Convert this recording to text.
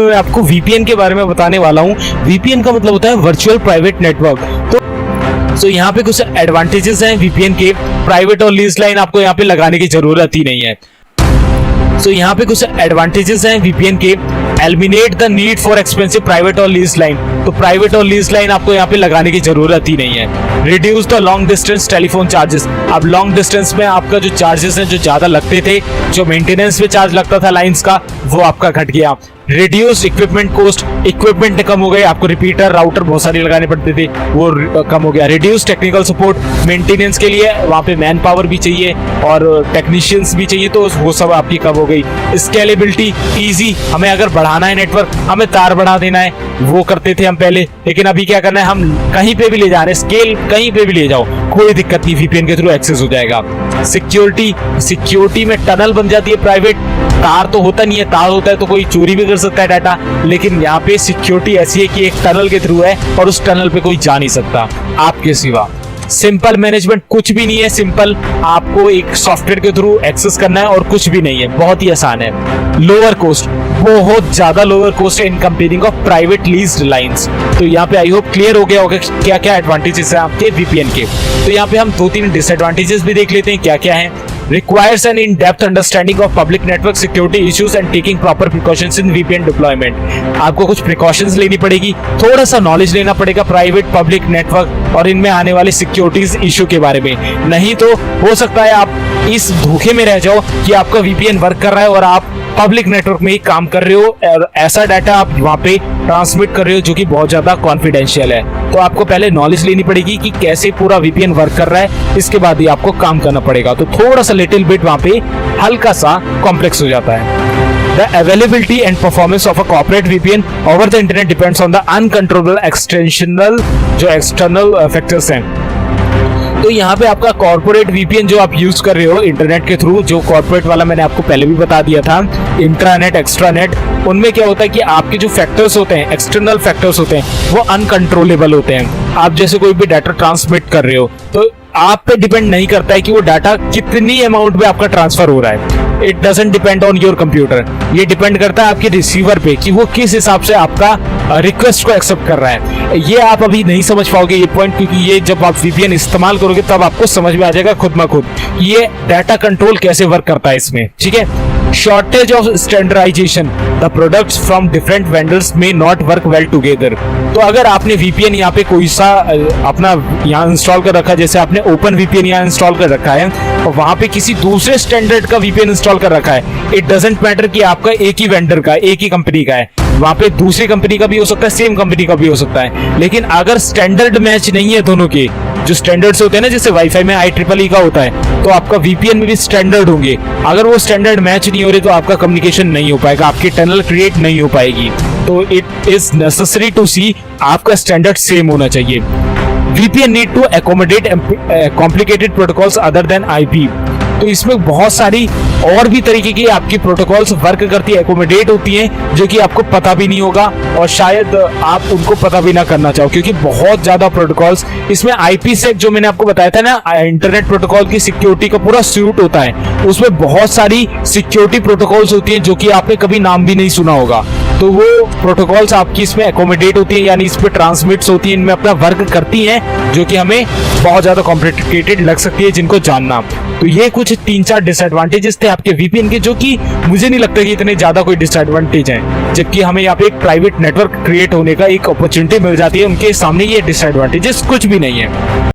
मैं आपको वीपीएन के बारे में बताने वाला हूँ। वीपीएन का मतलब होता है वर्चुअल प्राइवेट नेटवर्क। तो यहाँ पे कुछ एडवांटेजेस हैं वीपीएन के। प्राइवेट और लीज लाइन आपको यहाँ पे लगाने की जरूरत ही नहीं है। तो यहाँ पे कुछ एडवांटेजेस हैं वीपीएन के। Eliminate the need for expensive private और लीज लाइन। तो प्राइवेट और लीज लाइन आपको यहाँ पे लगाने की जरूरत ही नहीं है। Reduce the long distance telephone charges. अब लॉन्ग डिस्टेंस में आपका जो चार्जेस हैं, जो ज्यादा लगते थे, जो मेंटेनेंस पे चार्ज लगता था लाइंस का, वो आपका घट गया। Reduce equipment cost. इक्विपमेंट कम हो गए, आपको रिपीटर राउटर बहुत सारे लगाने पड़ते थे, वो कम हो गया। Reduce technical support. मेंटेनेंस के लिए वहाँ पे मैन पावर भी चाहिए और टेक्नीशियंस भी चाहिए, तो वो सब आपकी कम हो गई। Scalability easy. हमें अगर बढ़ाना है नेटवर्क, हमें तार बढ़ा देना है, वो करते थे हम पहले, लेकिन अभी क्या करना है, हम कहीं पे भी ले जा रहे हैं, स्केल कहीं पे भी ले जाओ, कोई दिक्कत नहीं, वीपीएन के थ्रू एक्सेस हो जाएगा। सिक्योरिटी में टनल बन जाती है प्राइवेट। तार तो होता नहीं है, तार होता है तो कोई चोरी भी कर सकता है डाटा, लेकिन यहाँ पे सिक्योरिटी ऐसी है कि एक टनल के थ्रू है और उस टनल पे कोई जा नहीं सकता आपके सिवा। सिंपल मैनेजमेंट, कुछ भी नहीं है, सिंपल, आपको एक सॉफ्टवेयर के थ्रू एक्सेस करना है और कुछ भी नहीं है, बहुत ही आसान है। लोअर कॉस्ट, बहुत ज्यादा lower cost in comparing of private leased lines. तो यहाँ पे आई होप क्लियर हो गया होगा क्या क्या एडवांटेजेस है आपके वीपीएन के। तो यहाँ पे हम 2-3 डिसएडवांटेजेस भी देख लेते हैं क्या क्या है। requires an in-depth understanding of public network security issues and taking proper precautions in VPN deployment। आपको कुछ precautions लेनी पड़ेगी, थोड़ा सा knowledge लेना पड़ेगा प्राइवेट पब्लिक नेटवर्क और इनमें आने वाले सिक्योरिटीज इशू के बारे में। नहीं तो हो सकता है आप इस धोखे में रह जाओ कि आपका वीपीएन वर्क कर रहा है और आप पब्लिक नेटवर्क में ही काम कर रहे हो और ऐसा डाटा आप वहाँ पे ट्रांसमिट कर रहे हो जो कि बहुत ज्यादा कॉन्फिडेंशियल है। तो आपको पहले नॉलेज लेनी पड़ेगी कि कैसे पूरा वीपीएन वर्क कर रहा है, इसके बाद ही आपको काम करना पड़ेगा। तो थोड़ा सा लिटिल बिट वहाँ पे हल्का सा कॉम्प्लेक्स हो जाता है। The availability and performance of a corporate VPN over the internet depends on the uncontrollable external factors हैं। तो यहाँ पे आपका कॉर्पोरेट वीपीएन जो आप यूज कर रहे हो इंटरनेट के थ्रू, जो कॉर्पोरेट वाला मैंने आपको पहले भी बता दिया था, इंट्रानेट, एक्स्ट्रानेट, उनमें क्या होता है कि आपके जो फैक्टर्स होते हैं, एक्सटर्नल फैक्टर्स होते हैं, वो अनकंट्रोलेबल होते हैं। आप जैसे कोई भी डाटा ट्रांसमिट कर रहे हो तो आप पे डिपेंड नहीं करता है कि वो डाटा कितनी अमाउंट में आपका ट्रांसफर हो रहा है। It doesn't depend on your computer. ये डिपेंड करता है आपके रिसीवर पे कि वो किस हिसाब से आपका रिक्वेस्ट को एक्सेप्ट कर रहा है। ये आप अभी नहीं समझ पाओगे ये पॉइंट, क्योंकि ये जब आप वीपीएन इस्तेमाल करोगे तब आपको समझ में आ जाएगा खुद ब खुद ये डाटा कंट्रोल कैसे वर्क करता है इसमें। ठीक है। Shortage of standardisation, the products from different vendors में नॉट वर्क वेल टुगेदर। तो अगर आपने वीपीएन यहाँ पे कोई सा अपना यहाँ इंस्टॉल कर रखा है, जैसे आपने ओपन वीपीएन यहाँ इंस्टॉल कर रखा है और वहां पे किसी दूसरे स्टैंडर्ड का वीपीएन इंस्टॉल कर रखा है, इट डजंट मैटर कि आपका एक ही वेंडर का, एक ही कंपनी का है, वहां पे दूसरी कंपनी का भी हो सकता है, सेम कंपनी का भी हो सकता है। लेकिन अगर स्टैंडर्ड मैच नहीं है दोनों के, जो स्टैंडर्ड्स होते हैं ना, जैसे वाईफाई में IEEE का होता है, तो आपका वीपीएन में भी स्टैंडर्ड होंगे। अगर वो स्टैंडर्ड मैच नहीं हो रहे तो आपका कम्युनिकेशन नहीं हो पाएगा, आपकी टनल क्रिएट नहीं हो पाएगी। तो इट इज नेसेसरी टू सी आपका स्टैंडर्ड सेम होना चाहिए। VPN need to accommodate complicated protocols other than IP। तो इसमें बहुत सारी और भी तरीके की आपकी प्रोटोकॉल्स वर्क करती है, एकोमोडेट होती हैं, जो कि आपको पता भी नहीं होगा और शायद आप उनको पता भी ना करना चाहो, क्योंकि बहुत ज्यादा प्रोटोकॉल्स इसमें। IPsec जो मैंने आपको बताया था ना, इंटरनेट प्रोटोकॉल की सिक्योरिटी का पूरा सूट होता है, उसमें बहुत सारी सिक्योरिटी प्रोटोकॉल्स होती हैं जो कि आपने कभी नाम भी नहीं सुना होगा। तो वो प्रोटोकॉल्स आपकी इसमें एकोमोडेट होती है, यानी इस पे ट्रांसमिट्स होती है, इनमें अपना वर्क करती हैं, जो कि हमें बहुत ज्यादा कॉम्प्लिकेटेड लग सकती है जिनको जानना। तो ये कुछ 3-4 डिसएडवांटेजेस थे आपके वीपीएन के, जो कि मुझे नहीं लगता कि इतने ज्यादा कोई डिसएडवांटेज हैं, जबकि हमें यहाँ पे एक प्राइवेट नेटवर्क क्रिएट होने का एक अपॉर्चुनिटी मिल जाती है, उनके सामने ये डिसएडवांटेजेस कुछ भी नहीं है।